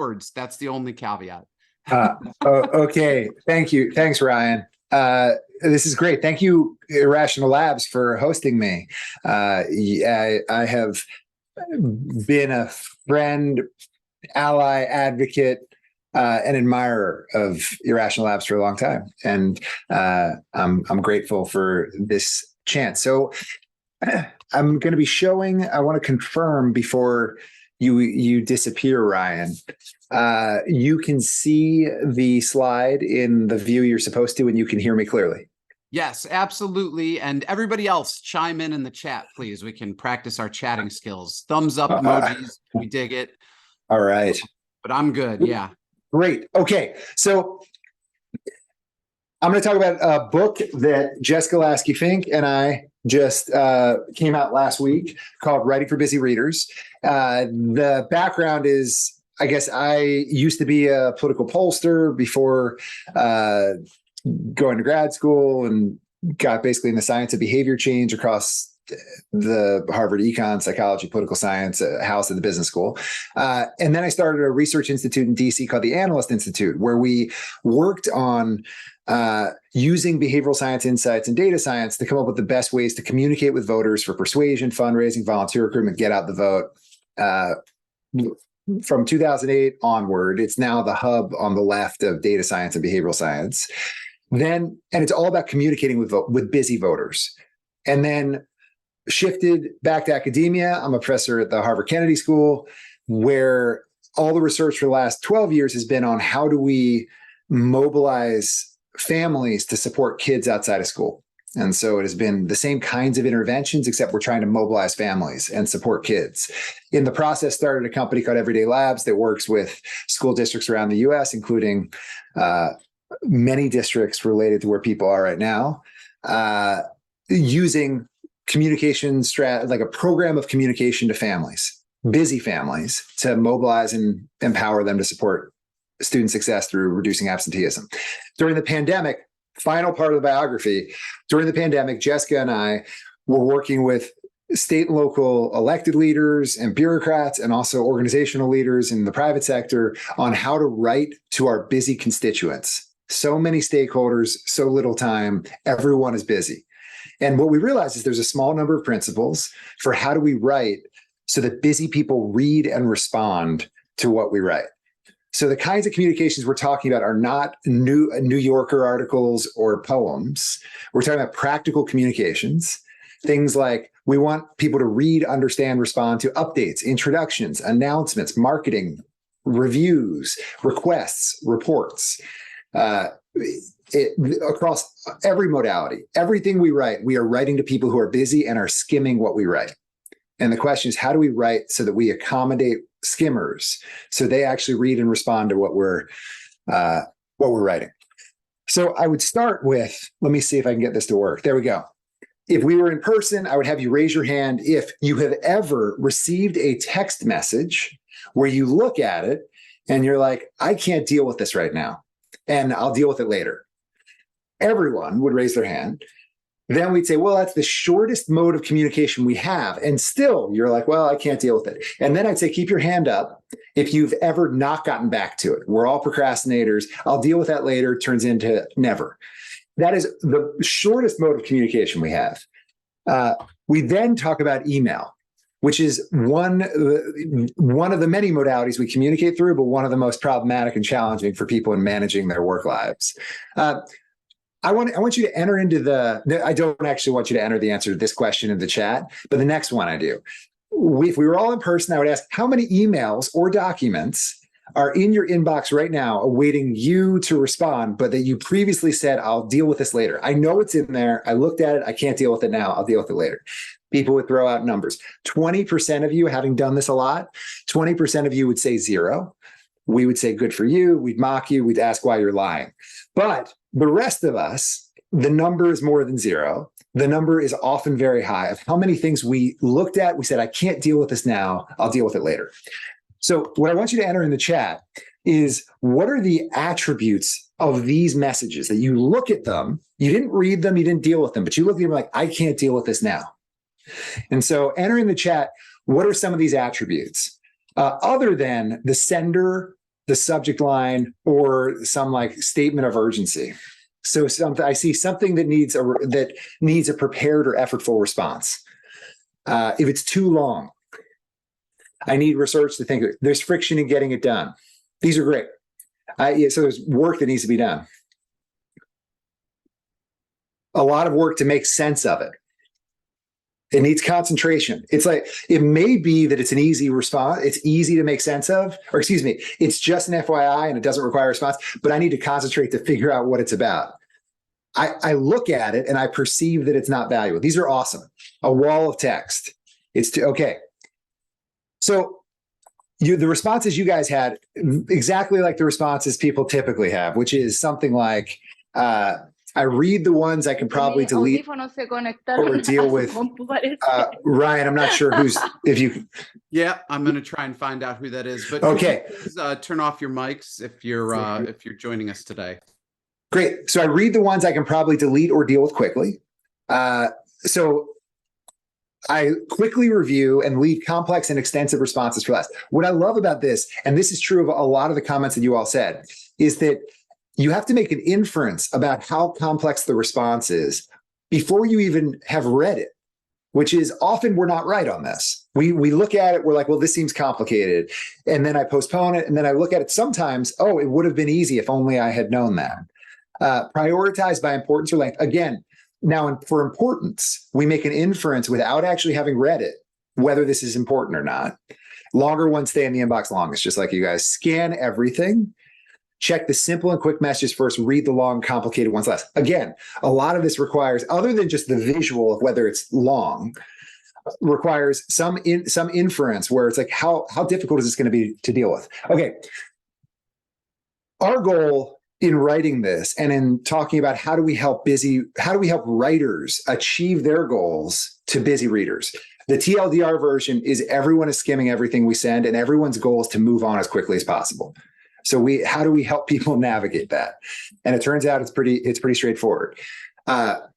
words. That's the only caveat. Okay. Thank you. Thanks, Ryan. This is great. Thank you, Irrational Labs, for hosting me. I have been a friend, ally, advocate, an admirer of Irrational Labs for a long time, and I'm grateful for this chance. So I'm going to be showing. I want to confirm before you disappear, Ryan. You can see the slide in the view you're supposed to, and you can hear me clearly. Yes, absolutely. And everybody else, chime in the chat, please. We can practice our chatting skills. Thumbs up emojis. We dig it. All right. But I'm good. Yeah. Great. Okay. So I'm going to talk about a book that Jessica Lasky-Fink and I just came out last week called Writing for Busy Readers. The background is, I guess I used to be a political pollster before going to grad school, and got basically in the science of behavior change across the Harvard Econ, Psychology, Political Science house at the business school. And then I started a research institute in DC called the Analyst Institute, where we worked on using behavioral science insights and data science to come up with the best ways to communicate with voters for persuasion, fundraising, volunteer recruitment, get out the vote. From 2008 onward, it's now the hub on the left of data science and behavioral science. And it's all about communicating with busy voters. And then shifted back to academia. I'm a professor at the Harvard Kennedy School, where all the research for the last 12 years has been on how do we mobilize families to support kids outside of school. And so it has been the same kinds of interventions, except we're trying to mobilize families and support kids. In the process, started a company called Everyday Labs that works with school districts around the US, including many districts related to where people are right now, using communication like a program of communication to families, busy families, to mobilize and empower them to support student success through reducing absenteeism. During the pandemic, final part of the biography, during the pandemic, Jessica and I were working with state and local elected leaders and bureaucrats, and also organizational leaders in the private sector, on how to write to our busy constituents. So many stakeholders, so little time, everyone is busy. And what we realized is there's a small number of principles for how do we write so that busy people read and respond to what we write. So the kinds of communications we're talking about are not New Yorker articles or poems. We're talking about practical communications, things like we want people to read, understand, respond to updates, introductions, announcements, marketing, reviews, requests, reports. Across every modality, everything we write, we are writing to people who are busy and are skimming what we write. And the question is, how do we write so that we accommodate skimmers so they actually read and respond to what we're writing? So I would start with, let me see if I can get this to work. There we go. If we were in person, I would have you raise your hand if you have ever received a text message where you look at it and you're like, I can't deal with this right now, and I'll deal with it later. Everyone would raise their hand. Then we'd say, well, that's the shortest mode of communication we have. And still, you're like, well, I can't deal with it. And then I'd say, keep your hand up if you've ever not gotten back to it. We're all procrastinators. I'll deal with that later. Turns into never. That is the shortest mode of communication we have. We then talk about email, which is one of the many modalities we communicate through, but one of the most problematic and challenging for people in managing their work lives. I want you to enter into I don't actually want you to enter the answer to this question in the chat, but the next one I do. If we were all in person, I would ask, how many emails or documents are in your inbox right now awaiting you to respond, but that you previously said, I'll deal with this later. I know it's in there. I looked at it. I can't deal with it now. I'll deal with it later. People would throw out numbers. 20% of you, having done this a lot, 20% of you would say 0. We would say, good for you. We'd mock you. We'd ask why you're lying. But the rest of us, the number is more than 0. The number is often very high of how many things we looked at. We said, I can't deal with this now. I'll deal with it later. So what I want you to enter in the chat is, what are the attributes of these messages that you look at them, you didn't read them, you didn't deal with them, but you look at them like, I can't deal with this now. And so enter in the chat, what are some of these attributes? Other than the sender the subject line, or some like statement of urgency. So I see something that needs a prepared or effortful response. If it's too long, I need research to think there's friction in getting it done. These are great. So there's work that needs to be done. A lot of work to make sense of it. It needs concentration. It's like, it may be that it's an easy response. It's easy to make sense of, or excuse me, it's just an FYI and it doesn't require a response, but I need to concentrate to figure out what it's about. I look at it and I perceive that it's not valuable. These are awesome. A wall of text. Okay. So the responses you guys had, exactly like the responses people typically have, which is something like, I read the ones I can probably delete or deal with. Ryan, I'm not sure Yeah, I'm going to try and find out who that is. But okay, please, turn off your mics if you're joining us today. Great. So I read the ones I can probably delete or deal with quickly. So I quickly review and leave complex and extensive responses for last. What I love about this, and this is true of a lot of the comments that you all said, is that you have to make an inference about how complex the response is before you even have read it, which is often we're not right on this. We look at it, we're like, well, this seems complicated. And then I postpone it. And then I look at it sometimes, oh, it would have been easy if only I had known that. Prioritize by importance or length. Again, now for importance, we make an inference without actually having read it, whether this is important or not. Longer ones stay in the inbox longest, just like you guys. Scan everything. Check the simple and quick messages first, read the long, complicated ones last. Again, a lot of this requires, other than just the visual of whether it's long, requires some inference where it's like, how difficult is this going to be to deal with? Okay. Our goal in writing this and in talking about how do we help writers achieve their goals to busy readers. The TLDR version is everyone is skimming everything we send, and everyone's goal is to move on as quickly as possible. So how do we help people navigate that? And it turns out it's pretty straightforward. Our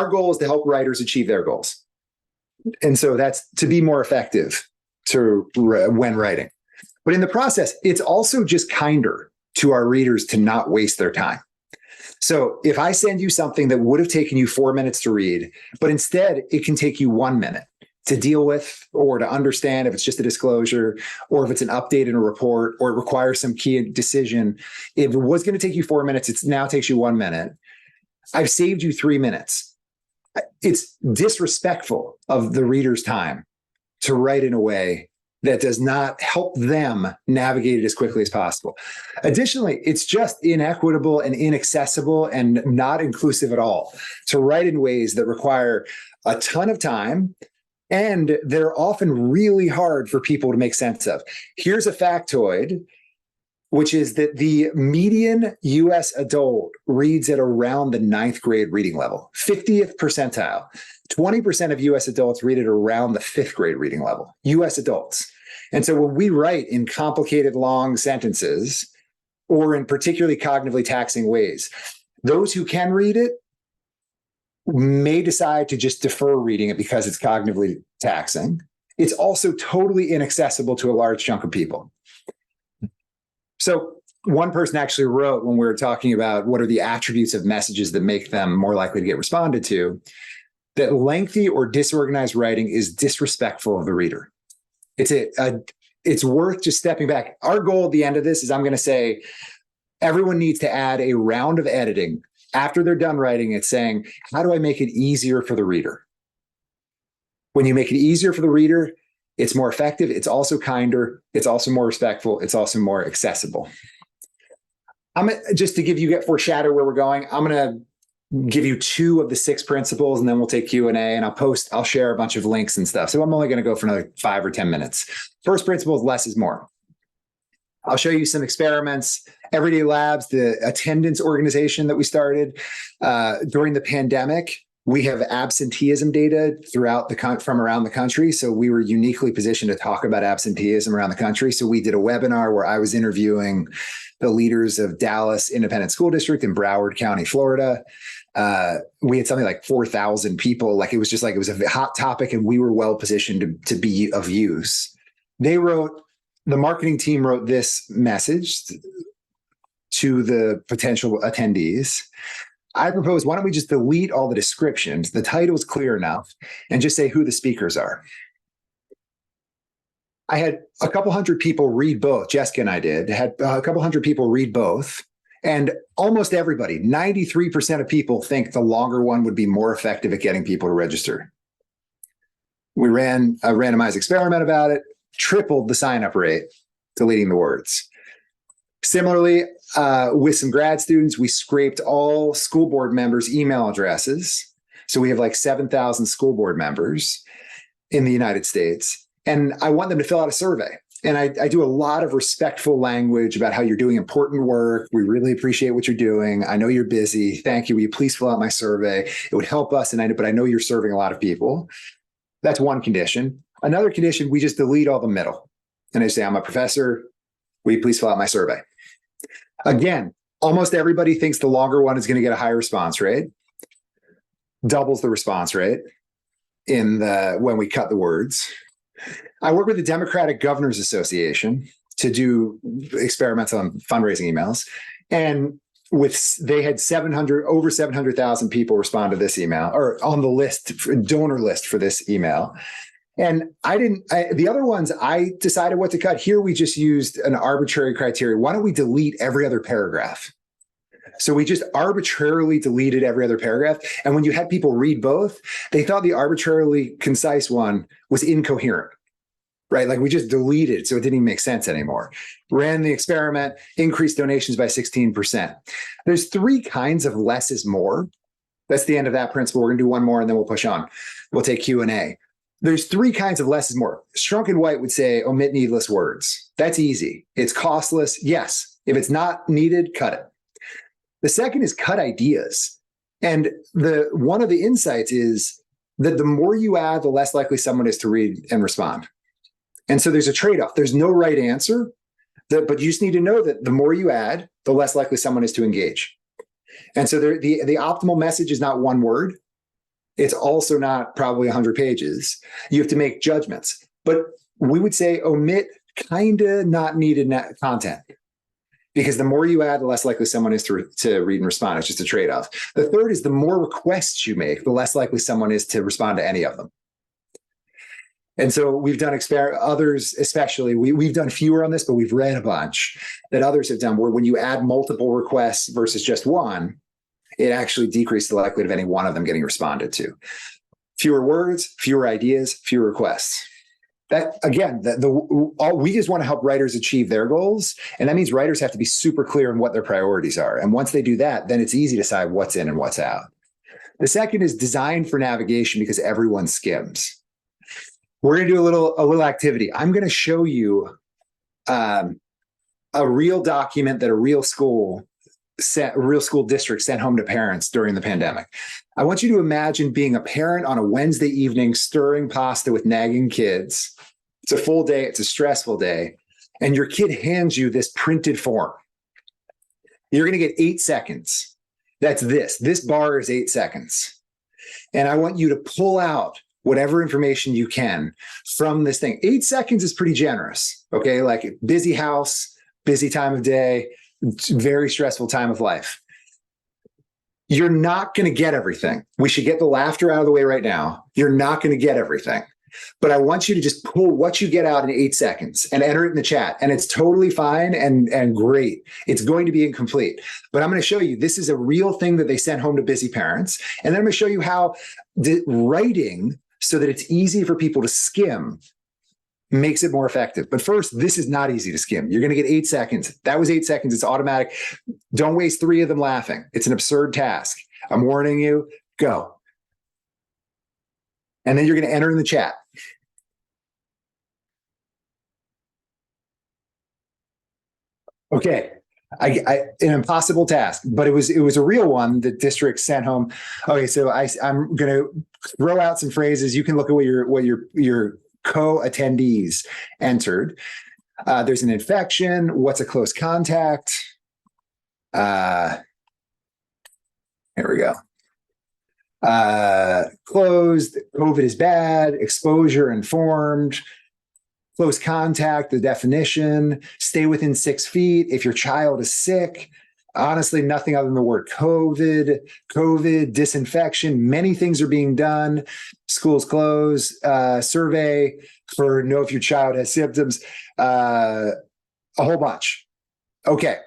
goal is to help writers achieve their goals. And so that's to be more effective when writing. But in the process, it's also just kinder to our readers to not waste their time. So if I send you something that would have taken you 4 minutes to read, but instead it can take you 1 minute to deal with or to understand if it's just a disclosure or if it's an update in a report or it requires some key decision. If it was going to take you 4 minutes, it now takes you 1 minute. I've saved you 3 minutes. It's disrespectful of the reader's time to write in a way that does not help them navigate it as quickly as possible. Additionally, it's just inequitable and inaccessible and not inclusive at all to write in ways that require a ton of time, and they're often really hard for people to make sense of. Here's a factoid, which is that the median US adult reads at around the 9th grade reading level, 50th percentile. 20% of US adults read at around the 5th grade reading level, US adults. And so when we write in complicated, long sentences, or in particularly cognitively taxing ways, those who can read it may decide to just defer reading it because it's cognitively taxing. It's also totally inaccessible to a large chunk of people. So one person actually wrote, when we were talking about what are the attributes of messages that make them more likely to get responded to, that lengthy or disorganized writing is disrespectful of the reader. It's worth just stepping back. Our goal at the end of this is I'm going to say everyone needs to add a round of editing after they're done writing it, saying, how do I make it easier for the reader? When you make it easier for the reader, it's more effective. It's also kinder. It's also more respectful. It's also more accessible. Just to give you foreshadow where we're going, I'm going to give you 2 of the 6 principles, and then we'll take Q&A, and I'll share a bunch of links and stuff. So I'm only going to go for another 5 or 10 minutes. First principle is less is more. I'll show you some experiments. Everyday Labs, the attendance organization that we started during the pandemic, we have absenteeism data from around the country. So we were uniquely positioned to talk about absenteeism around the country. So we did a webinar where I was interviewing the leaders of Dallas Independent School District in Broward County, Florida. We had something like 4,000 people. It was a hot topic, and we were well positioned to be of use. They wrote the marketing team wrote this message to the potential attendees. I propose, why don't we just delete all the descriptions? The title is clear enough, and just say who the speakers are. I had a couple hundred people read both. Jessica and I had a couple hundred people read both. And almost everybody, 93% of people, think the longer one would be more effective at getting people to register. We ran a randomized experiment about it, tripled the sign-up rate, deleting the words. Similarly, with some grad students, we scraped all school board members' email addresses. So we have like 7,000 school board members in the United States. And I want them to fill out a survey. And I do a lot of respectful language about how you're doing important work. We really appreciate what you're doing. I know you're busy. Thank you. Will you please fill out my survey? It would help us. But I know you're serving a lot of people. That's one condition. Another condition, we just delete all the middle. And I say, I'm a professor. Will you please fill out my survey? Again, almost everybody thinks the longer one is going to get a higher response rate. Doubles the response rate when we cut the words. I work with the Democratic Governors Association to do experiments on fundraising emails. And they had over 700,000 people respond to this email, or on the list, donor list for this email. And the other ones, I decided what to cut. Here, we just used an arbitrary criteria. Why don't we delete every other paragraph? So we just arbitrarily deleted every other paragraph. And when you had people read both, they thought the arbitrarily concise one was incoherent, right? Like we just deleted, so it didn't even make sense anymore. Ran the experiment, increased donations by 16%. There's three kinds of less is more. That's the end of that principle. We're going to do one more and then we'll push on. We'll take Q&A. There's three kinds of less is more. Strunk and White would say omit needless words. That's easy. It's costless. Yes. If it's not needed, cut it. The second is cut ideas. And one of the insights is that the more you add, the less likely someone is to read and respond. And so there's a trade-off. There's no right answer, but you just need to know that the more you add, the less likely someone is to engage. And so the optimal message is not one word. It's also not probably 100 pages. You have to make judgments. But we would say omit kind of not needed content. Because the more you add, the less likely someone is to read and respond. It's just a trade-off. The third is the more requests you make, the less likely someone is to respond to any of them. And so we've done others, especially, we've done fewer on this, but we've read a bunch that others have done where when you add multiple requests versus just one, it actually decreased the likelihood of any one of them getting responded to. Fewer words, fewer ideas, fewer requests. That again, we just want to help writers achieve their goals. And that means writers have to be super clear on what their priorities are. And once they do that, then it's easy to decide what's in and what's out. The second is design for navigation because everyone skims. We're going to do a little activity. I'm going to show you a real document that a real school district sent home to parents during the pandemic. I want you to imagine being a parent on a Wednesday evening, stirring pasta with nagging kids. It's a full day. It's a stressful day. And your kid hands you this printed form. You're going to get 8 seconds. That's this. This bar is 8 seconds. And I want you to pull out whatever information you can from this thing. 8 seconds is pretty generous. Okay. Like busy house, busy time of day, very stressful time of life. You're not going to get everything. We should get the laughter out of the way right now. You're not going to get everything. But I want you to just pull what you get out in 8 seconds and enter it in the chat. And it's totally fine and great. It's going to be incomplete. But I'm going to show you this is a real thing that they sent home to busy parents. And then I'm going to show you how writing so that it's easy for people to skim makes it more effective. But first, this is not easy to skim. You're going to get 8 seconds. That was 8 seconds. It's automatic. Don't waste 3 of them laughing. It's an absurd task. I'm warning you. Go. And then you're going to enter in the chat. Okay. An impossible task, but it was a real one that district sent home. Okay. So I'm going to throw out some phrases. You can look at what your co-attendees entered. There's an infection. What's a close contact? Here we go. Closed. COVID is bad. Exposure informed. close contact, the definition, stay within 6 feet. If your child is sick, honestly, nothing other than the word COVID, disinfection. Many things are being done. Schools close, survey for know if your child has symptoms, a whole bunch. Okay.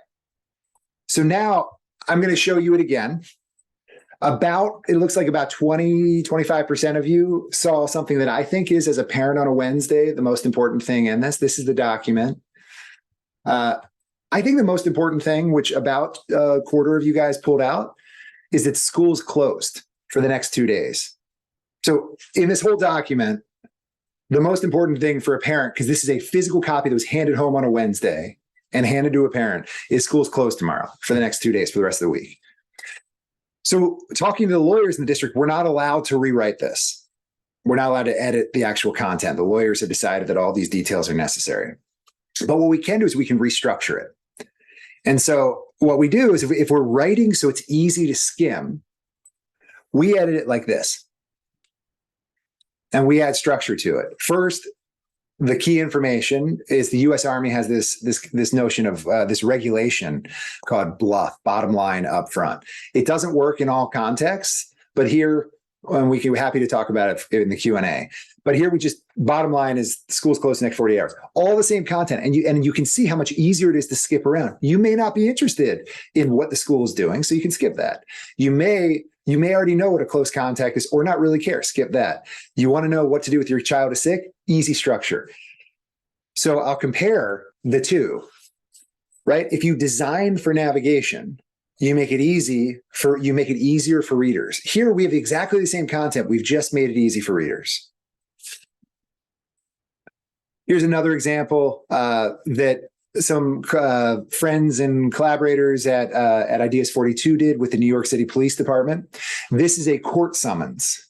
So now I'm going to show you it again. It looks like about 25% of you saw something that I think is, as a parent on a Wednesday, the most important thing in this. This is the document. I think the most important thing, which about a quarter of you guys pulled out, is that school's closed for the next 2 days. So in this whole document, the most important thing for a parent, because this is a physical copy that was handed home on a Wednesday and handed to a parent, is school's closed tomorrow for the next 2 days for the rest of the week. So talking to the lawyers in the district, we're not allowed to rewrite this. We're not allowed to edit the actual content. The lawyers have decided that all these details are necessary. But what we can do is we can restructure it. And so what we do is if we're writing so it's easy to skim, we edit it like this. And we add structure to it. First, the key information is the U.S. Army has this notion of this regulation called BLUF, bottom line up front. It doesn't work in all contexts, but here, and we can be happy to talk about it in the Q&A. But here we just, bottom line is school's closed the next 48 hours. All the same content. And you can see how much easier it is to skip around. You may not be interested in what the school is doing, so you can skip that. You may already know what a close contact is or not really care. Skip that. You want to know what to do with your child is sick? Easy structure. So I'll compare the two, right? If you design for navigation, you make it easier for readers. Here we have exactly the same content. We've just made it easy for readers. Here's another example that some friends and collaborators at Ideas 42 did with the New York City Police Department. This is a court summons.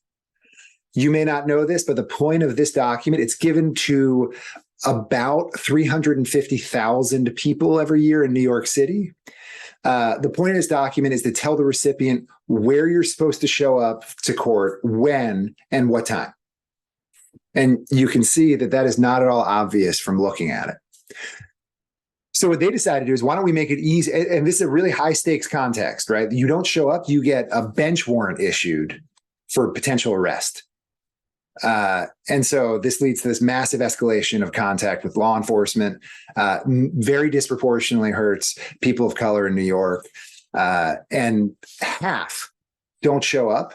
You may not know this, but the point of this document, it's given to about 350,000 people every year in New York City. The point of this document is to tell the recipient where you're supposed to show up to court, when, and what time. And you can see that that is not at all obvious from looking at it. So what they decided to do is, why don't we make it easy? And this is a really high stakes context, right? You don't show up, you get a bench warrant issued for potential arrest. And so this leads to this massive escalation of contact with law enforcement, very disproportionately hurts people of color in New York. And half don't show up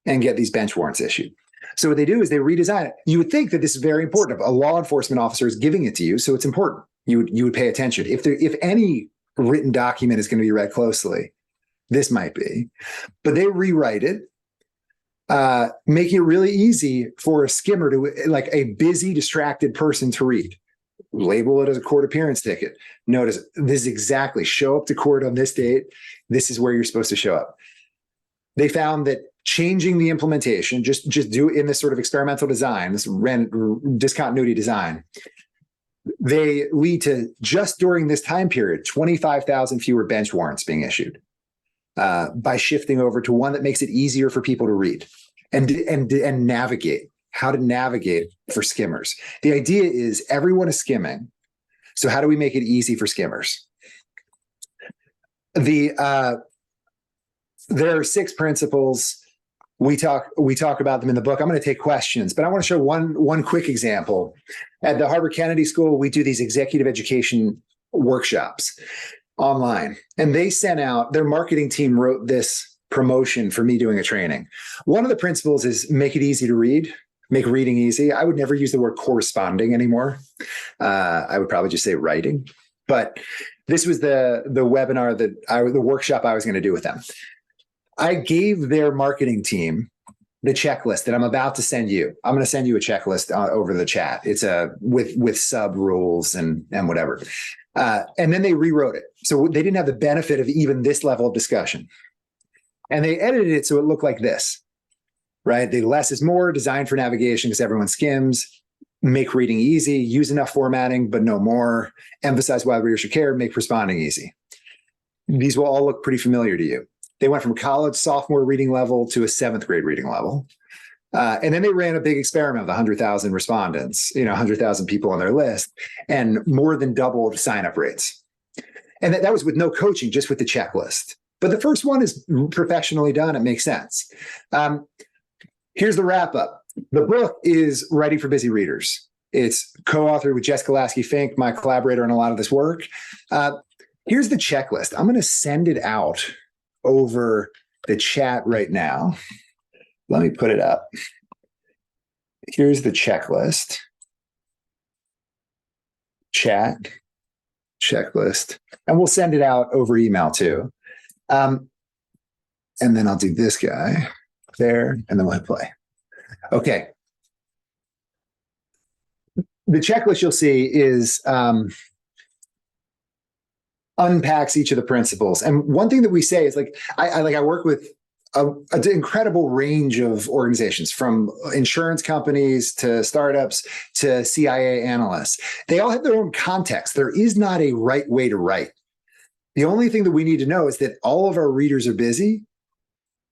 and get these bench warrants issued. So what they do is they redesign it. You would think that this is very important. A law enforcement officer is giving it to you, so it's important. You would pay attention. If any written document is going to be read closely, this might be. But they rewrite it, make it really easy for a skimmer to, like a busy, distracted person, to read. Label it as a court appearance ticket. Notice this is exactly, show up to court on this date. This is where you're supposed to show up. They found that changing the implementation, just do it in this sort of experimental design, this discontinuity design, they lead to, just during this time period, 25,000 fewer bench warrants being issued by shifting over to one that makes it easier for people to read and navigate, how to navigate for skimmers. The idea is everyone is skimming. So how do we make it easy for skimmers? There are 6 principles. We talk about them in the book. I'm going to take questions, but I want to show one quick example. At the Harvard Kennedy School, we do these executive education workshops online, and they sent out, their marketing team wrote this promotion for me doing a training. One of the principles is make it easy to read, make reading easy. I would never use the word corresponding anymore. I would probably just say writing. But this was the webinar the workshop I was going to do with them. I gave their marketing team the checklist that I'm about to send you. I'm going to send you a checklist over the chat. It's with sub rules and whatever. And then they rewrote it. So they didn't have the benefit of even this level of discussion. And they edited it so it looked like this, right? The less is more, designed for navigation because everyone skims, make reading easy, use enough formatting, but no more, emphasize why readers should care, make responding easy. These will all look pretty familiar to you. They went from college sophomore reading level to a 7th grade reading level. And then they ran a big experiment with 100,000 respondents, 100,000 people on their list, and more than doubled sign-up rates. And that was with no coaching, just with the checklist. But the first one is professionally done. It makes sense. Here's the wrap up. The book is Writing for Busy Readers. It's co-authored with Jessica Lasky-Fink, my collaborator in a lot of this work. Here's the checklist. I'm going to send it out over the chat right now. Let me put it up. Here's the checklist. Chat, checklist. And we'll send it out over email too. And then I'll do this guy there, and then we'll hit play. Okay. The checklist you'll see is unpacks each of the principles. And one thing that we say is I work with an incredible range of organizations, from insurance companies to startups to CIA analysts. They all have their own context. There is not a right way to write. The only thing that we need to know is that all of our readers are busy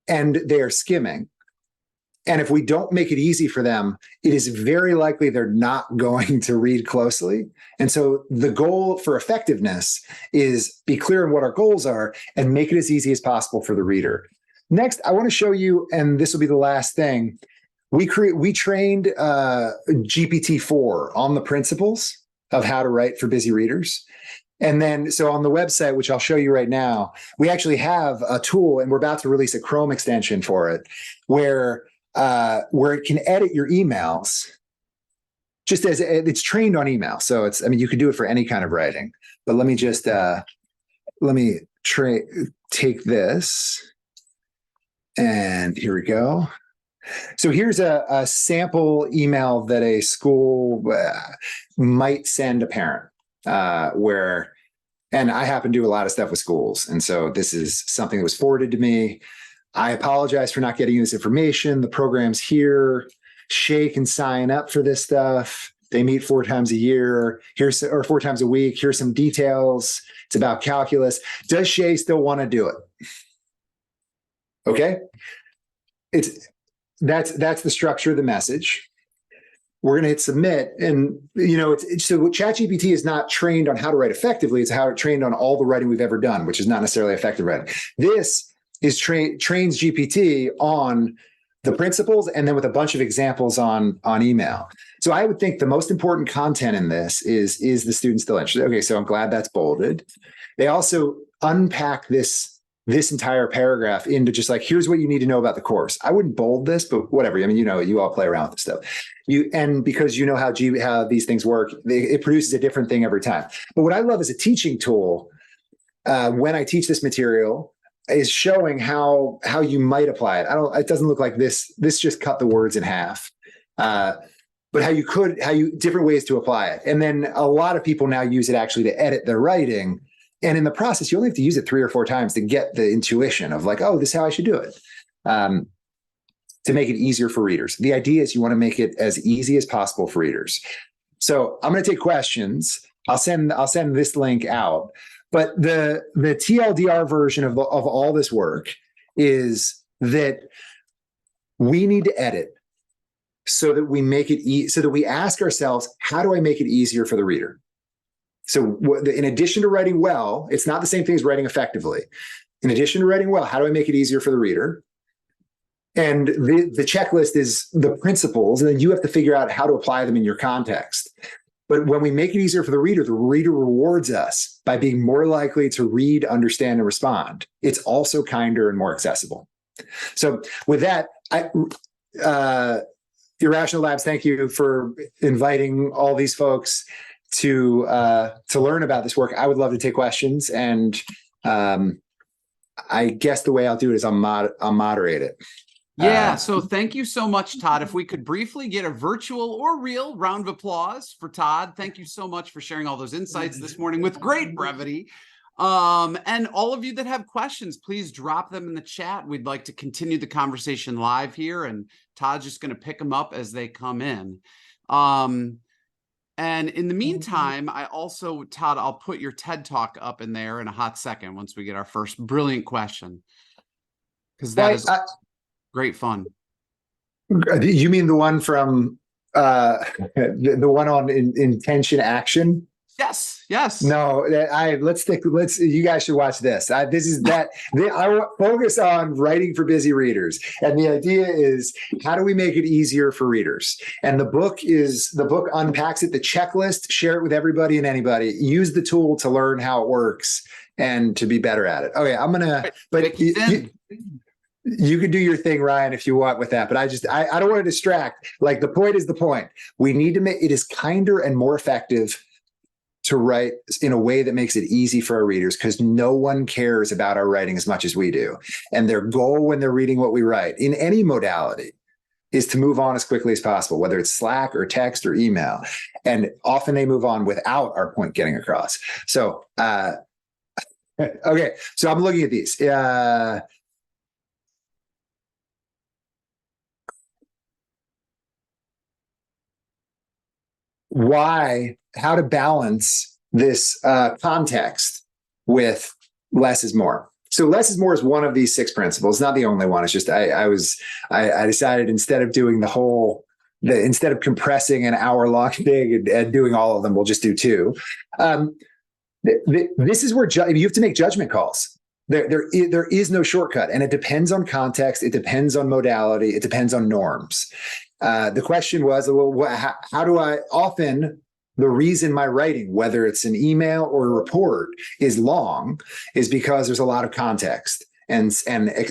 and they are skimming. And if we don't make it easy for them, it is very likely they're not going to read closely. And so the goal for effectiveness is be clear on what our goals are and make it as easy as possible for the reader. Next, I want to show you, and this will be the last thing, we trained GPT-4 on the principles of how to write for busy readers. And then, so on the website, which I'll show you right now, we actually have a tool, and we're about to release a Chrome extension for it, where it can edit your emails, just as it's trained on email. So you could do it for any kind of writing. But let me just take this, and here we go. So here's a sample email that a school might send a parent. And I happen to do a lot of stuff with schools. And so this is something that was forwarded to me. I apologize for not getting you this information. The program's here. Shay can sign up for this stuff. They meet 4 times a year. Or 4 times a week. Here's some details. It's about calculus. Does Shay still want to do it? Okay. That's the structure of the message. We're going to hit submit. And, so ChatGPT is not trained on how to write effectively. It's how it trained on all the writing we've ever done, which is not necessarily effective writing. This is trains GPT on the principles, and then with a bunch of examples on email. So I would think the most important content in this is the student still interested? Okay, so I'm glad that's bolded. They also unpack this entire paragraph into just here's what you need to know about the course. I wouldn't bold this, but whatever. You all play around with this stuff. And because you know how these things work, it produces a different thing every time. But what I love as a teaching tool, when I teach this material, is showing how you might apply it. It doesn't look like this. This just cut the words in half. But different ways to apply it. And then a lot of people now use it actually to edit their writing. And in the process, you only have to use it 3 or 4 times to get the intuition of this is how I should do it, to make it easier for readers. The idea is you want to make it as easy as possible for readers. So I'm going to take questions. I'll send this link out. But the TLDR version of all this work is that we need to edit so that we make it so that we ask ourselves, how do I make it easier for the reader? So in addition to writing well, it's not the same thing as writing effectively. In addition to writing well, how do I make it easier for the reader? And the checklist is the principles, and then you have to figure out how to apply them in your context. But when we make it easier for the reader rewards us by being more likely to read, understand, and respond. It's also kinder and more accessible. So with that, Irrational Labs, thank you for inviting all these folks to learn about this work. I would love to take questions, and I guess the way I'll do it is I'll moderate it. Yeah, so thank you so much, Todd. If we could briefly get a virtual or real round of applause for Todd. Thank you so much for sharing all those insights this morning with great brevity. And all of you that have questions, please drop them in the chat. We'd like to continue the conversation live here, and Todd's just going to pick them up as they come in. And in the meantime, Todd, I'll put your TED Talk up in there in a hot second once we get our first brilliant question, because that is great fun. You mean the one from the one on intention action? Yes, yes. No, you guys should watch this. I focus on writing for busy readers. And the idea is, how do we make it easier for readers? And the book unpacks it, the checklist, share it with everybody and anybody, use the tool to learn how it works and to be better at it. Okay, you can do your thing, Ryan, if you want with that, but I don't want to distract. Like, the point is the point. We need to make it is kinder and more effective to write in a way that makes it easy for our readers, because no one cares about our writing as much as we do. And their goal when they're reading what we write in any modality is to move on as quickly as possible, whether it's Slack or text or email. And often they move on without our point getting across. So, okay, so I'm looking at these. How to balance this context with less is more. So less is more is one of these 6 principles, not the only one. It's just I decided, instead of doing instead of compressing an hour-long thing and doing all of them, we'll just do 2. This is where you have to make judgment calls. There is no shortcut, and it depends on context. It depends on modality. It depends on norms. The question was, well, how do I often the reason my writing, whether it's an email or a report, is long is because there's a lot of context and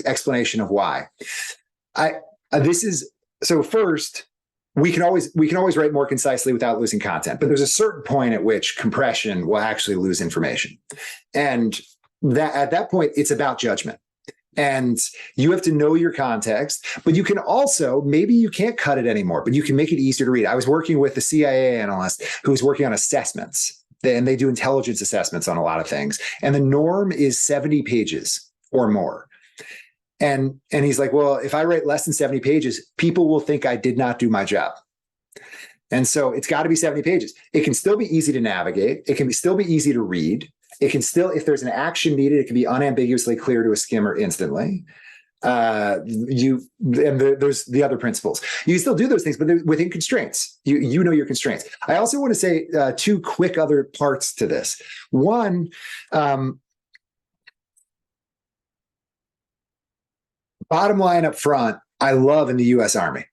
explanation of why. So first, we can always write more concisely without losing content, but there's a certain point at which compression will actually lose information. And at that point, it's about judgment. And you have to know your context, but you can also, maybe you can't cut it anymore, but you can make it easier to read. I was working with a CIA analyst who was working on assessments, and they do intelligence assessments on a lot of things. And the norm is 70 pages or more. And he's like, well, if I write less than 70 pages, people will think I did not do my job. And so it's got to be 70 pages. It can still be easy to navigate. It can still be easy to read. It can still, if there's an action needed, it can be unambiguously clear to a skimmer instantly. There's the other principles. You can still do those things, but they're within constraints. You know your constraints. I also want to say 2 quick other parts to this. One, bottom line up front, I love in the U.S. Army.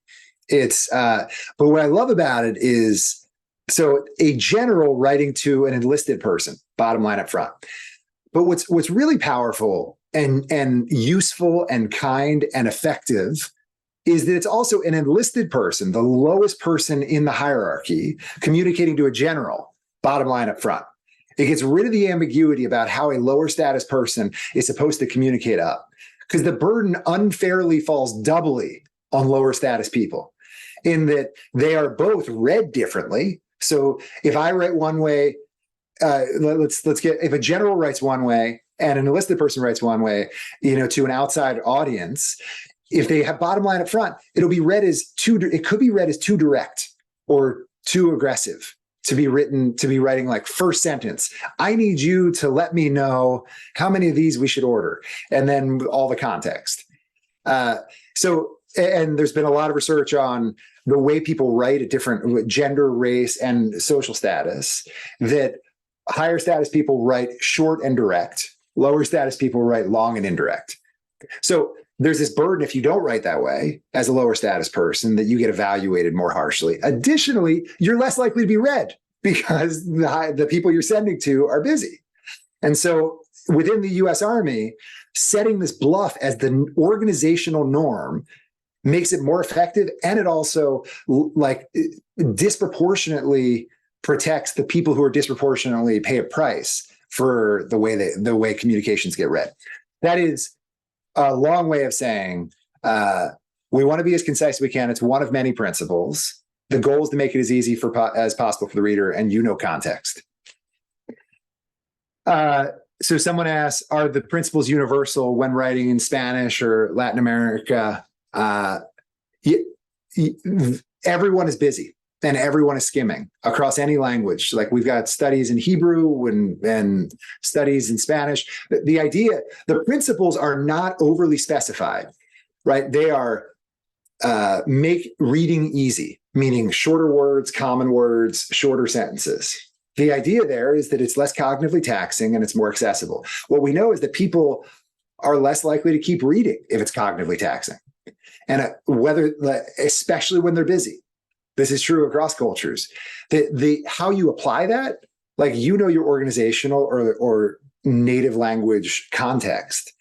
But what I love about it is, so a general writing to an enlisted person, bottom line up front. But what's really powerful and useful and kind and effective is that it's also an enlisted person, the lowest person in the hierarchy, communicating to a general, bottom line up front. It gets rid of the ambiguity about how a lower status person is supposed to communicate up, because the burden unfairly falls doubly on lower status people, in that they are both read differently. So if I write one way, if a general writes one way and an enlisted person writes one way, to an outside audience, if they have bottom line up front, it could be read as too direct or too aggressive to be writing like first sentence. I need you to let me know how many of these we should order, and then all the context. And there's been a lot of research on the way people write at different gender, race, and social status, that higher status people write short and direct, lower status people write long and indirect. So there's this burden, if you don't write that way as a lower status person, that you get evaluated more harshly. Additionally, you're less likely to be read because the people you're sending to are busy. And so within the US Army, setting this bluff as the organizational norm makes it more effective, and it also disproportionately protects the people who are disproportionately pay a price for the way communications get read. That is a long way of saying we want to be as concise as we can. It's one of many principles. The goal is to make it as easy as possible for the reader, and context. So someone asks, are the principles universal when writing in Spanish or Latin America? Everyone is busy and everyone is skimming across any language. Like, we've got studies in Hebrew and studies in Spanish. The principles are not overly specified, right? They are make reading easy, meaning shorter words, common words, shorter sentences. The idea there is that it's less cognitively taxing and it's more accessible. What we know is that people are less likely to keep reading if it's cognitively taxing. And especially when they're busy. This is true across cultures. How you apply that, like, your organizational or native language context.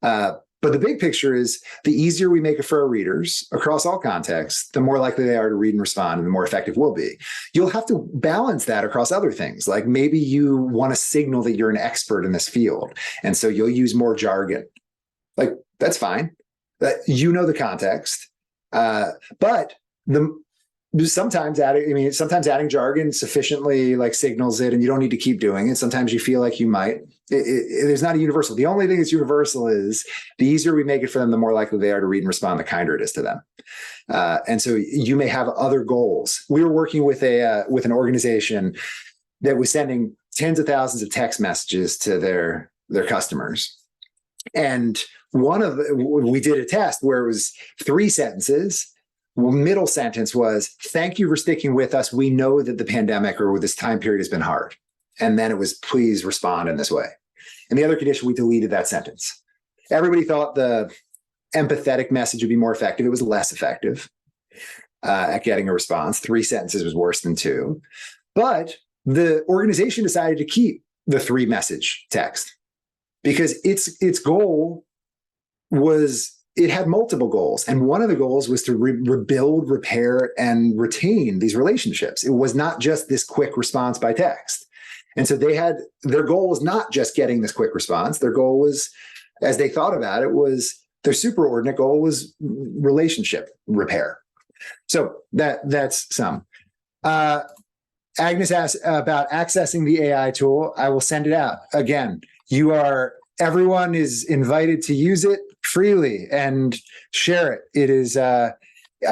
But the big picture is the easier we make it for our readers across all contexts, the more likely they are to read and respond, and the more effective we'll be. You'll have to balance that across other things. Like maybe you want to signal that you're an expert in this field, and so you'll use more jargon. Like, that's fine. The context. But sometimes adding jargon sufficiently like signals it, and you don't need to keep doing it. Sometimes you feel like you might. There's not a universal. The only thing that's universal is the easier we make it for them, the more likely they are to read and respond, the kinder it is to them. And so you may have other goals. We were working with an organization that was sending tens of thousands of text messages to their customers. And we did a test where it was 3 sentences. Middle sentence was, "Thank you for sticking with us. We know that the pandemic or this time period has been hard." And then it was, "Please respond in this way." And the other condition, we deleted that sentence. Everybody thought the empathetic message would be more effective. It was less effective at getting a response. 3 sentences was worse than 2. But the organization decided to keep the 3 message text because its goal was, it had multiple goals. And one of the goals was to rebuild, repair, and retain these relationships. It was not just this quick response by text. And so their goal was not just getting this quick response. Their goal was, as they thought about it, was their superordinate goal was relationship repair. So that's some. Agnes asked about accessing the AI tool. I will send it out. Again, everyone is invited to use it freely and share it. It is, I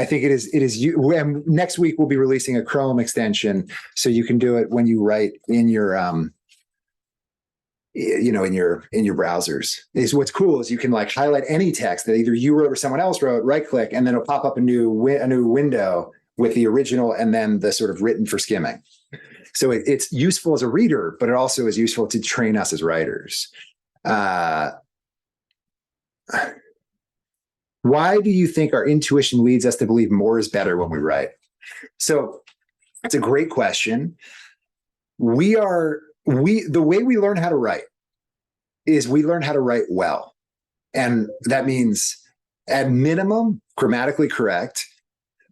think it is you. And next week we'll be releasing a Chrome extension, so you can do it when you write in your, in your browsers. What's cool is you can like highlight any text that either you wrote or someone else wrote, right click, and then it'll pop up a new window with the original and then the sort of written for skimming. So it's useful as a reader, but it also is useful to train us as writers. Why do you think our intuition leads us to believe more is better when we write? So it's a great question. The way we learn how to write is we learn how to write well. And that means at minimum, grammatically correct.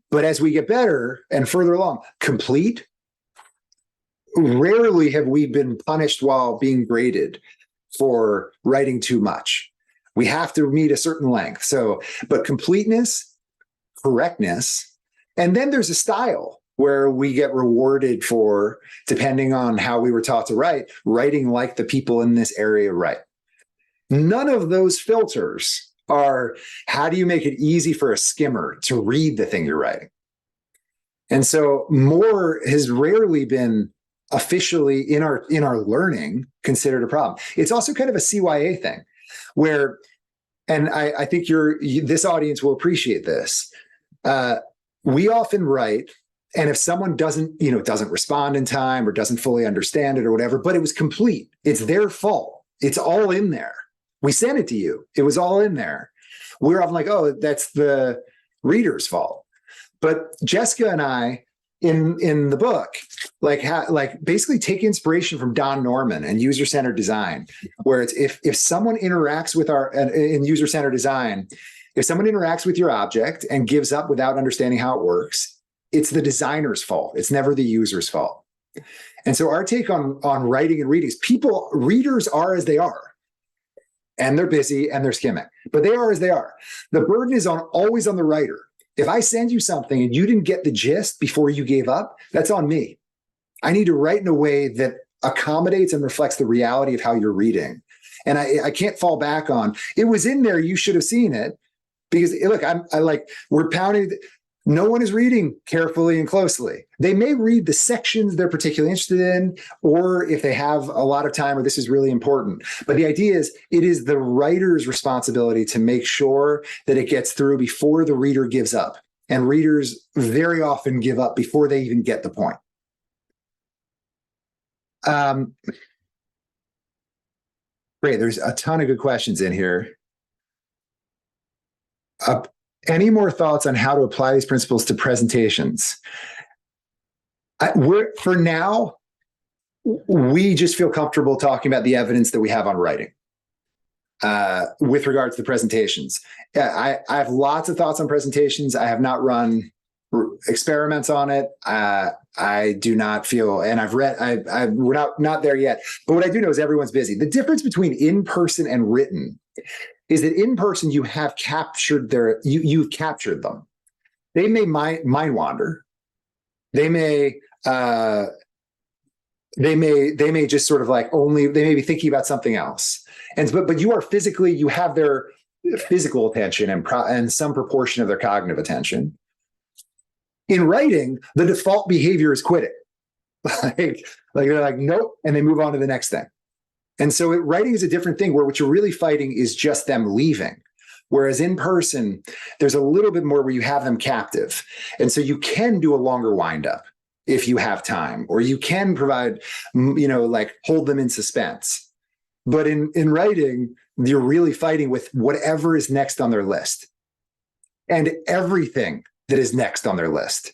But as we get better and further along, complete. Rarely have we been punished while being graded for writing too much. We have to meet a certain length. But completeness, correctness, and then there's a style where we get rewarded for, depending on how we were taught to write, writing like the people in this area write. None of those filters are, how do you make it easy for a skimmer to read the thing you're writing? And so more has rarely been officially in our learning considered a problem. It's also kind of a CYA thing where, and I think this audience will appreciate this. We often write, and if someone doesn't respond in time or doesn't fully understand it or whatever, but it was complete, it's their fault. It's all in there. We sent it to you. It was all in there. We're often like, oh, that's the reader's fault. But Jessica and I, in the book, basically take inspiration from Don Norman and user-centered design, where it's if someone interacts with in user-centered design, if someone interacts with your object and gives up without understanding how it works, it's the designer's fault. It's never the user's fault. And so our take on writing and reading is readers are as they are. And they're busy and they're skimming, but they are as they are. The burden is always on the writer. If I send you something and you didn't get the gist before you gave up, that's on me. I need to write in a way that accommodates and reflects the reality of how you're reading. And I can't fall back on, it was in there, you should have seen it. Because look, we're pounding. No one is reading carefully and closely. They may read the sections they're particularly interested in, or if they have a lot of time or this is really important. But the idea is it is the writer's responsibility to make sure that it gets through before the reader gives up. And readers very often give up before they even get the point. Great. There's a ton of good questions in here. Any more thoughts on how to apply these principles to presentations? For now, we just feel comfortable talking about the evidence that we have on writing with regards to presentations. I have lots of thoughts on presentations. I have not run experiments on it. I do not feel, and I've read, we're not there yet. But what I do know is everyone's busy. The difference between in-person and written is that in person you have captured you've captured them. They may mind wander. They may just sort of like they may be thinking about something else. But you are physically, you have their physical attention and some proportion of their cognitive attention. In writing, the default behavior is quitting. like they're like, nope, and they move on to the next thing. And so writing is a different thing where what you're really fighting is just them leaving. Whereas in person, there's a little bit more where you have them captive. And so you can do a longer windup if you have time, or you can provide, like hold them in suspense. But in writing, you're really fighting with whatever is next on their list and everything that is next on their list.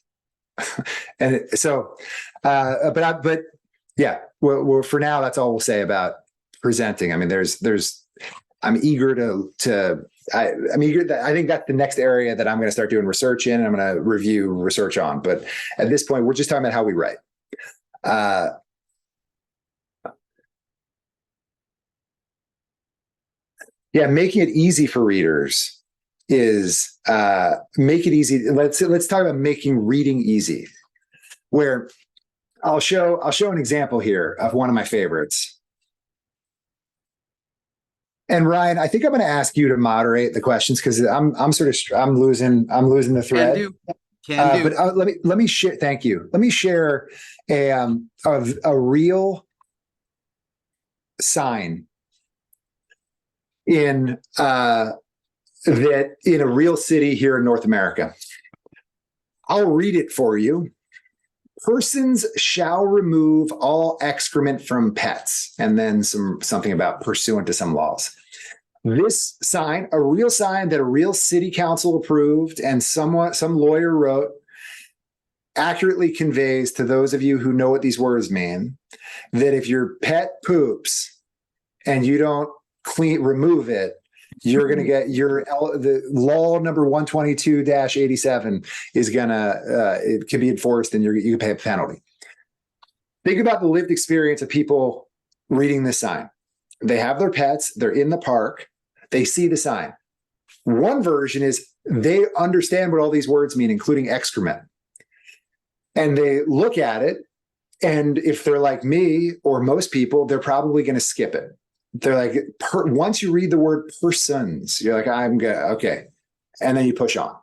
And so, but yeah, well, for now, that's all we'll say about presenting. I mean, I'm eager I'm eager I think that's the next area that I'm going to start doing research in, and I'm going to review research on. But at this point, we're just talking about how we write. Making it easy for readers is make it easy. Let's talk about making reading easy, where I'll show an example here of one of my favorites. And Ryan, I think I'm going to ask you to moderate the questions because I'm losing the thread. Can do. But let me share. Thank you. Let me share a real sign in a real city here in North America. I'll read it for you. Persons shall remove all excrement from pets, and then something about pursuant to some laws. This sign, a real sign that a real city council approved and some lawyer wrote, accurately conveys to those of you who know what these words mean that if your pet poops and you don't remove it, you're going to get the law number 122-87 is going to, it can be enforced and you can pay a penalty. Think about the lived experience of people reading this sign. They have their pets, they're in the park, they see the sign. One version is they understand what all these words mean, including excrement. And they look at it, and if they're like me or most people, they're probably going to skip it. They're like, once you read the word persons, you're like, I'm good. Okay. And then you push on.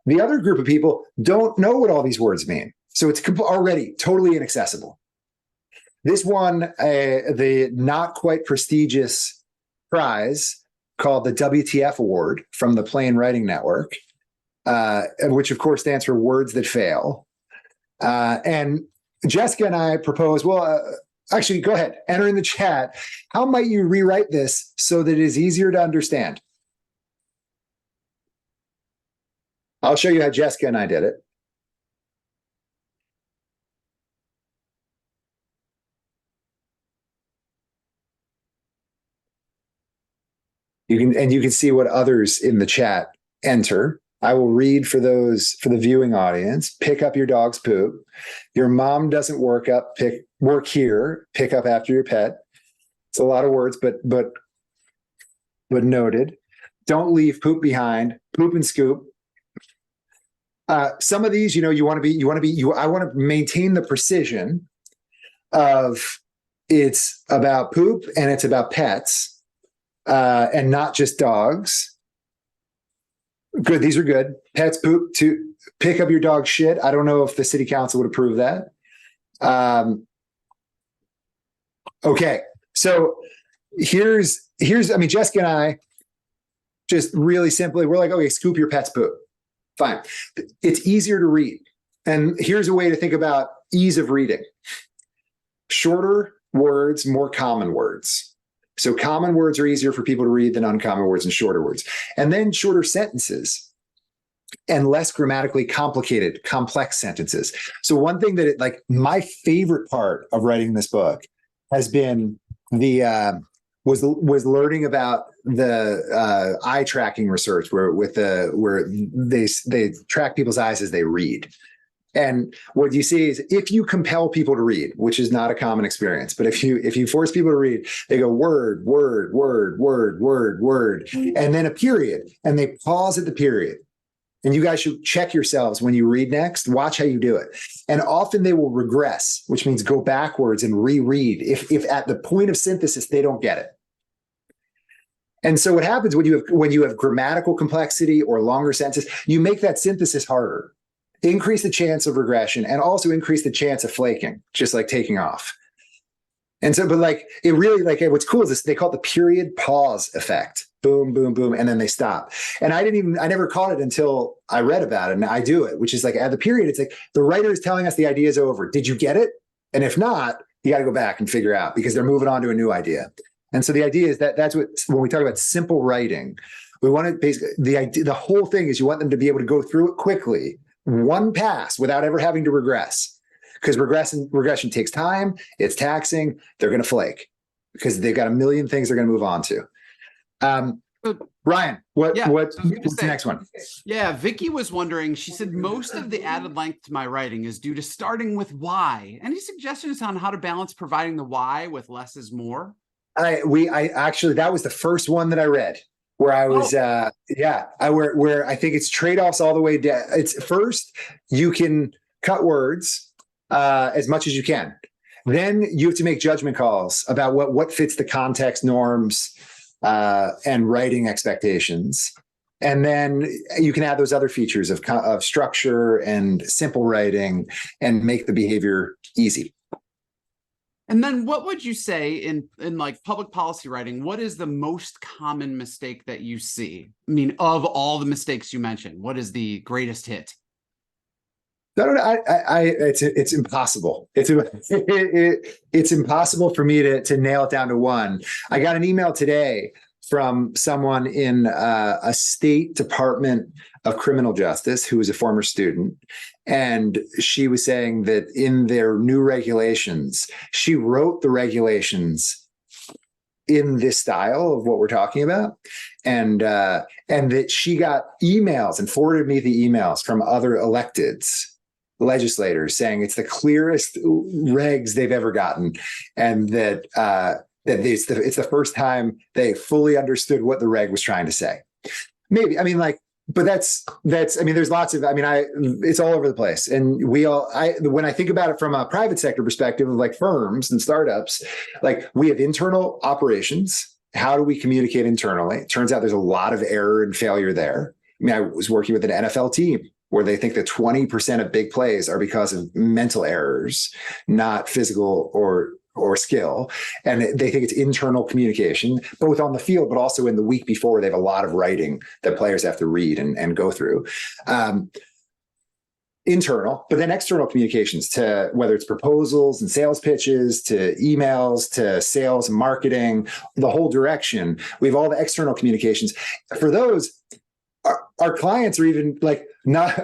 The other group of people don't know what all these words mean. So it's already totally inaccessible. This won the not quite prestigious prize called the WTF Award from the Plain Writing Network, which of course stands for Words That Fail. And Jessica and I proposed, actually, go ahead, enter in the chat. How might you rewrite this so that it is easier to understand? I'll show you how Jessica and I did it. You can see what others in the chat enter. I will read for the viewing audience. Pick up your dog's poop. Your mom doesn't work here. Pick up after your pet. It's a lot of words, but noted. Don't leave poop behind. Poop and scoop. Some of these, I want to maintain the precision of it's about poop and it's about pets, and not just dogs. Good. These are good. Pets poop too. pick up your dog shit. I don't know if the city council would approve that. Okay. So here's, I mean, Jessica and I just really simply, we're like, okay, scoop your pet's poop. Fine. It's easier to read. And here's a way to think about ease of reading. Shorter words, more common words. So common words are easier for people to read than uncommon words and shorter words. And then shorter sentences and less grammatically complicated, complex sentences. So one thing that my favorite part of writing this book has been was learning about the eye tracking research where they track people's eyes as they read. And what you see is if you compel people to read, which is not a common experience, but if you force people to read, they go word, word, word, word, word, word, and then a period, and they pause at the period. And you guys should check yourselves when you read next, watch how you do it. And often they will regress, which means go backwards and reread if at the point of synthesis, they don't get it. And so what happens when you have grammatical complexity or longer sentences, you make that synthesis harder. Increase the chance of regression and also increase the chance of flaking, just like taking off. And so, but it really, what's cool is this, they call it the period pause effect. Boom, boom, boom. And then they stop. And I never caught it until I read about it. And I do it, which is at the period, it's like the writer is telling us the idea is over. Did you get it? And if not, you got to go back and figure out because they're moving on to a new idea. And so the idea is that's what, when we talk about simple writing, we want to basically, the whole thing is you want them to be able to go through it quickly, one pass without ever having to regress, because regression takes time. It's taxing. They're going to flake because they've got a million things they're going to move on to. Ryan, what's the next one? Yeah, Vicky was wondering, she said, most of the added length to my writing is due to starting with why. Any suggestions on how to balance providing the why with less is more? I actually, that was the first one that I read. Where I was, where I think it's trade-offs all the way down. It's first, you can cut words as much as you can. Then you have to make judgment calls about what fits the context, norms, and writing expectations. And then you can add those other features of structure and simple writing and make the behavior easy. And then what would you say in public policy writing, what is the most common mistake that you see? I mean, of all the mistakes you mentioned, what is the greatest hit? It's impossible. It's impossible for me to nail it down to one. I got an email today from someone in a state department of criminal justice who was a former student. And she was saying that in their new regulations, she wrote the regulations in this style of what we're talking about. And that she got emails and forwarded me the emails from other electeds, legislators, saying it's the clearest regs they've ever gotten. And that it's the first time they fully understood what the reg was trying to say. Maybe, but that's, there's lots of, it's all over the place. And when I think about it from a private sector perspective of firms and startups, we have internal operations. How do we communicate internally? It turns out there's a lot of error and failure there. I was working with an NFL team where they think that 20% of big plays are because of mental errors, not physical or skill. And they think it's internal communication, both on the field, but also in the week before. They have a lot of writing that players have to read and go through. Internal, but then external communications, to whether it's proposals and sales pitches, to emails, to sales and marketing, the whole direction. We have all the external communications. For those, our clients are even not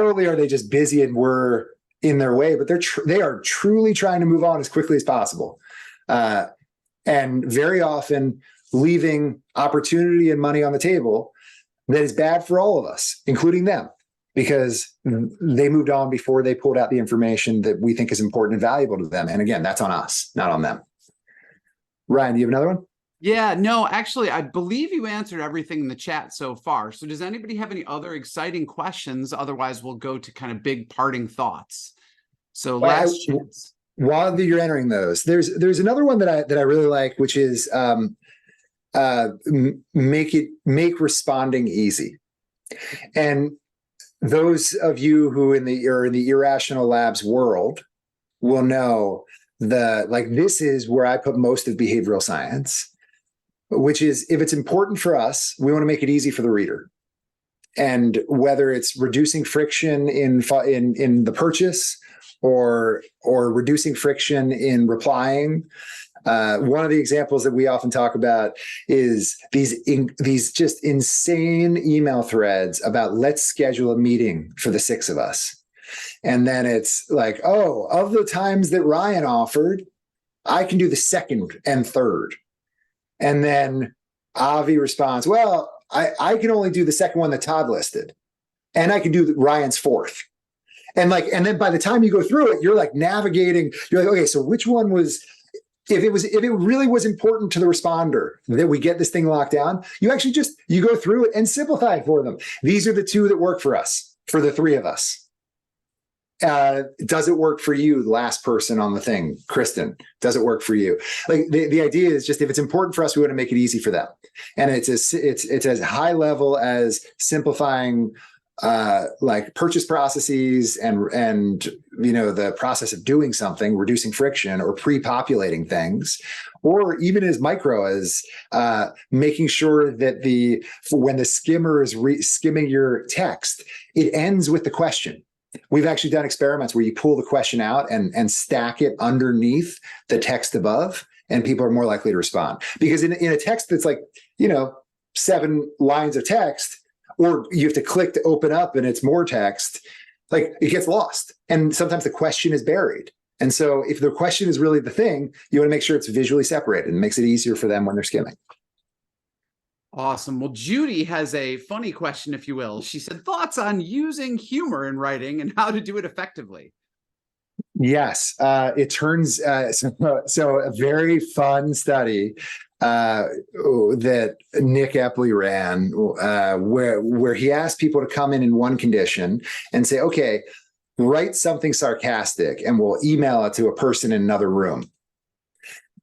only are they just busy and we're in their way, but they are truly trying to move on as quickly as possible. And very often leaving opportunity and money on the table that is bad for all of us, including them, because they moved on before they pulled out the information that we think is important and valuable to them. And again, that's on us, not on them. Ryan, do you have another one? Yeah, no, actually, I believe you answered everything in the chat so far. So does anybody have any other exciting questions? Otherwise, we'll go to kind of big parting thoughts. So last chance. While you're entering those, there's another one that I really like, which is make responding easy. And those of you who are in the Irrational Labs world will know this is where I put most of behavioral science, which is, if it's important for us, we want to make it easy for the reader. And whether it's reducing friction in the purchase or reducing friction in replying. One of the examples that we often talk about is these just insane email threads about, let's schedule a meeting for the 6 of us. And then it's like, oh, of the times that Ryan offered, I can do the 2nd and 3rd. And then Avi responds, well, I can only do the 2nd one that Todd listed. And I can do Ryan's 4th. And then by the time you go through it, you're like navigating, you're like, okay, so which one was, if it really was important to the responder that we get this thing locked down, you actually you go through it and simplify it for them. These are the 2 that work for us, for the 3 of us. Does it work for you, the last person on the thing, Kristen? Does it work for you? Like the idea is just, if it's important for us, we want to make it easy for them. And it's as high level as simplifying purchase processes and the process of doing something, reducing friction, or pre-populating things, or even as micro as making sure that when the skimmer is skimming your text, it ends with the question. We've actually done experiments where you pull the question out and stack it underneath the text above, and people are more likely to respond. Because in a text that's 7 lines of text, or you have to click to open up and it's more text, it gets lost. And sometimes the question is buried. And so if the question is really the thing, you want to make sure it's visually separated, and makes it easier for them when they're skimming. Awesome. Well, Judy has a funny question, if you will. She said, thoughts on using humor in writing and how to do it effectively. Yes. It turns so a very fun study that Nick Epley ran, where he asked people to come in one condition and say, okay, write something sarcastic, and we'll email it to a person in another room.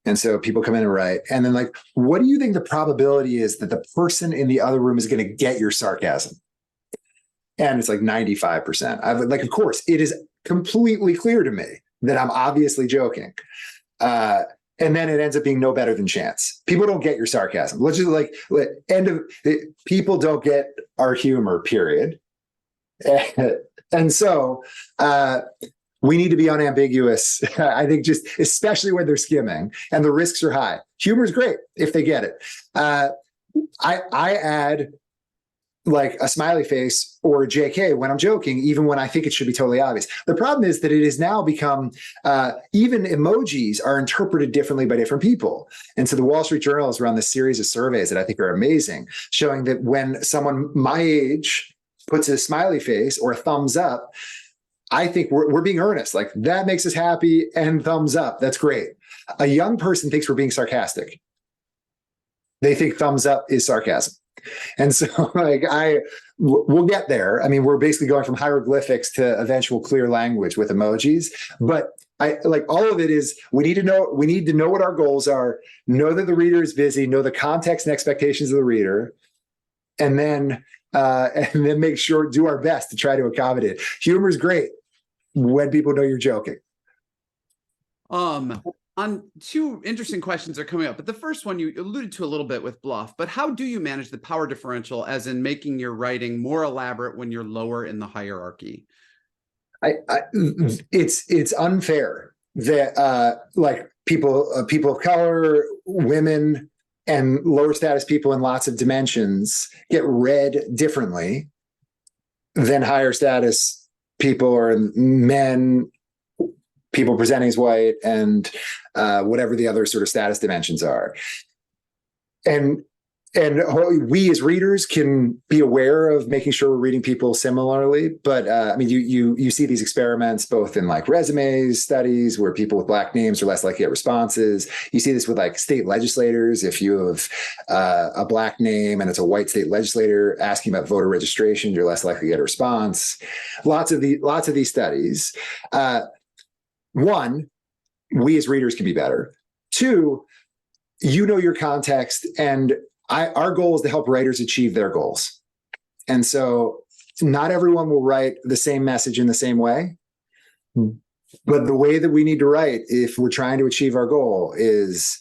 And so people come in and write, and then what do you think the probability is that the person in the other room is going to get your sarcasm? And it's 95%. Of course, it is completely clear to me that I'm obviously joking. And then it ends up being no better than chance. People don't get your sarcasm. Let's just people don't get our humor, period. And so we need to be unambiguous. I think, just especially when they're skimming and the risks are high. Humor is great if they get it. I add a smiley face or a JK when I'm joking, even when I think it should be totally obvious. The problem is that it has now become, even emojis are interpreted differently by different people. And so the Wall Street Journal has run this series of surveys that I think are amazing, showing that when someone my age puts a smiley face or a thumbs up, I think we're being earnest. That makes us happy, and thumbs up. That's great. A young person thinks we're being sarcastic. They think thumbs up is sarcasm. And so we'll get there. I mean, we're basically going from hieroglyphics to eventual clear language with emojis. But all of it is, we need to know what our goals are, know that the reader is busy, know the context and expectations of the reader, and then make sure, do our best to try to accommodate. Humor is great when people know you're joking. On 2 interesting questions are coming up, but the first one you alluded to a little bit with Bluff, but how do you manage the power differential, as in making your writing more elaborate when you're lower in the hierarchy? It's unfair that people of color, women, and lower status people in lots of dimensions get read differently than higher status people, or men, people presenting as white, and whatever the other sort of status dimensions are. And we as readers can be aware of making sure we're reading people similarly. But I mean, you see these experiments both in resumes studies where people with Black names are less likely to get responses. You see this with state legislators. If you have a Black name and it's a white state legislator asking about voter registration, you're less likely to get a response. Lots of these studies. One, we as readers can be better. 2, your context, and our goal is to help writers achieve their goals. And so not everyone will write the same message in the same way. But the way that we need to write, if we're trying to achieve our goal, is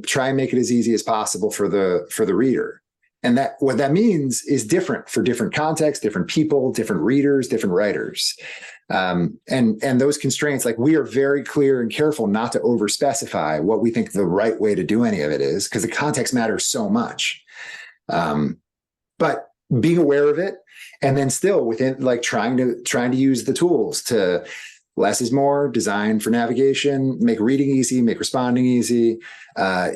try and make it as easy as possible for the reader. And that what that means is different for different contexts, different people, different readers, different writers. And those constraints, like, we are very clear and careful not to over specify what we think the right way to do any of it is, because the context matters so much. But being aware of it, and then still within, like, trying to use the tools to less is more, design for navigation, make reading easy, make responding easy,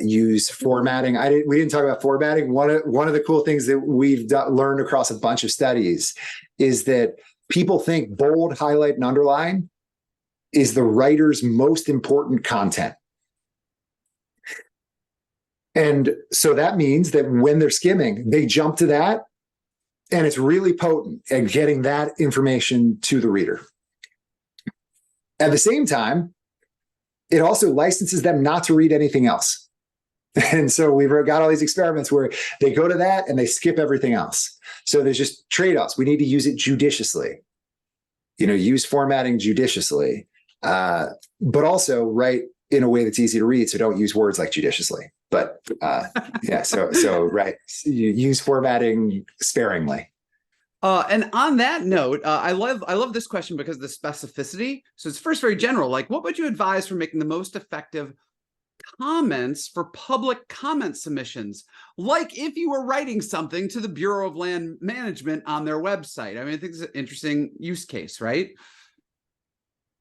use formatting. We didn't talk about formatting. One of the cool things that we've learned across a bunch of studies is that people think bold, highlight, and underline is the writer's most important content. And so that means that when they're skimming, they jump to that, and it's really potent at getting that information to the reader. At the same time, it also licenses them not to read anything else. And so we've got all these experiments where they go to that and they skip everything else. So there's just trade-offs. We need to use it judiciously, use formatting judiciously, but also write in a way that's easy to read. So don't use words like judiciously, but so right. You use formatting sparingly. And on that note, I love this question because of the specificity. So it's first very general, like, what would you advise for making the most effective comments for public comment submissions? Like if you were writing something to the Bureau of Land Management on their website. I mean, I think it's an interesting use case, right?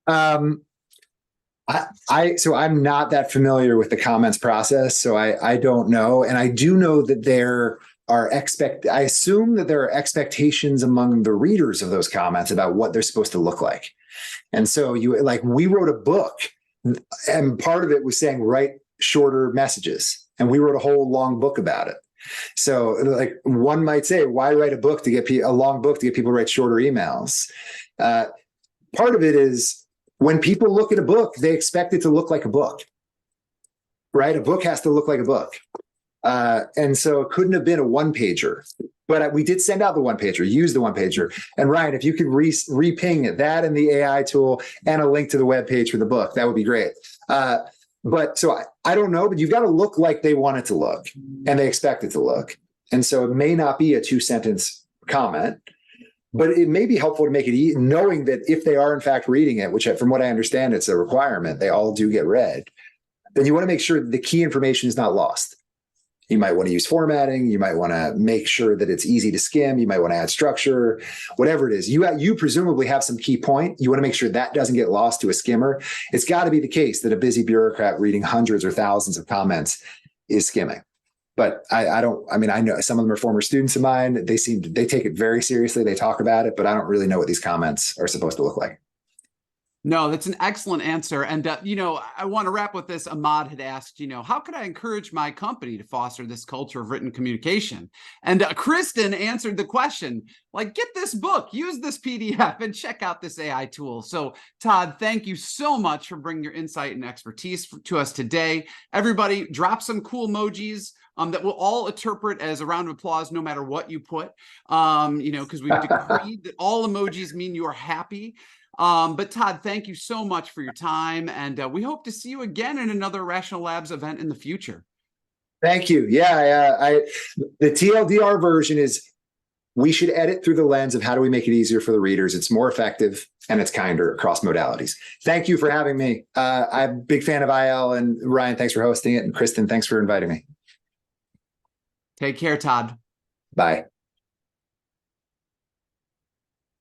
So I'm not that familiar with the comments process, so I don't know. And I do know that I assume that there are expectations among the readers of those comments about what they're supposed to look like. And so we wrote a book, and part of it was saying write shorter messages, and we wrote a whole long book about it. So like one might say, why write a long book to get people to write shorter emails? Part of it is when people look at a book, they expect it to look like a book, right? A book has to look like a book. And so it couldn't have been a one-pager, but we did send out the one-pager, use the one-pager. And Ryan, if you could re-ping that and the AI tool and a link to the webpage for the book, that would be great. But so I don't know, but you've got to look like they want it to look and they expect it to look. And so it may not be a 2-sentence comment, but it may be helpful to make it easy, knowing that if they are in fact reading it, which from what I understand, it's a requirement, they all do get read, then you want to make sure that the key information is not lost. You might want to use formatting. You might want to make sure that it's easy to skim. You might want to add structure, whatever it is. You presumably have some key point. You want to make sure that doesn't get lost to a skimmer. It's got to be the case that a busy bureaucrat reading hundreds or thousands of comments is skimming. But I know some of them are former students of mine. They take it very seriously. They talk about it, but I don't really know what these comments are supposed to look like. No, that's an excellent answer. And, I want to wrap with this. Ahmad had asked, how could I encourage my company to foster this culture of written communication? And Kristen answered the question, like, get this book, use this PDF, and check out this AI tool. So, Todd, thank you so much for bringing your insight and expertise to us today. Everybody, drop some cool emojis that we'll all interpret as a round of applause no matter what you put, because we've decreed that all emojis mean you're happy. But Todd, thank you so much for your time. And we hope to see you again in another Rational Labs event in the future. Thank you. Yeah, the TLDR version is we should edit through the lens of how do we make it easier for the readers. It's more effective and it's kinder across modalities. Thank you for having me. I'm a big fan of IL, and Ryan, thanks for hosting it. And Kristen, thanks for inviting me. Take care, Todd. Bye.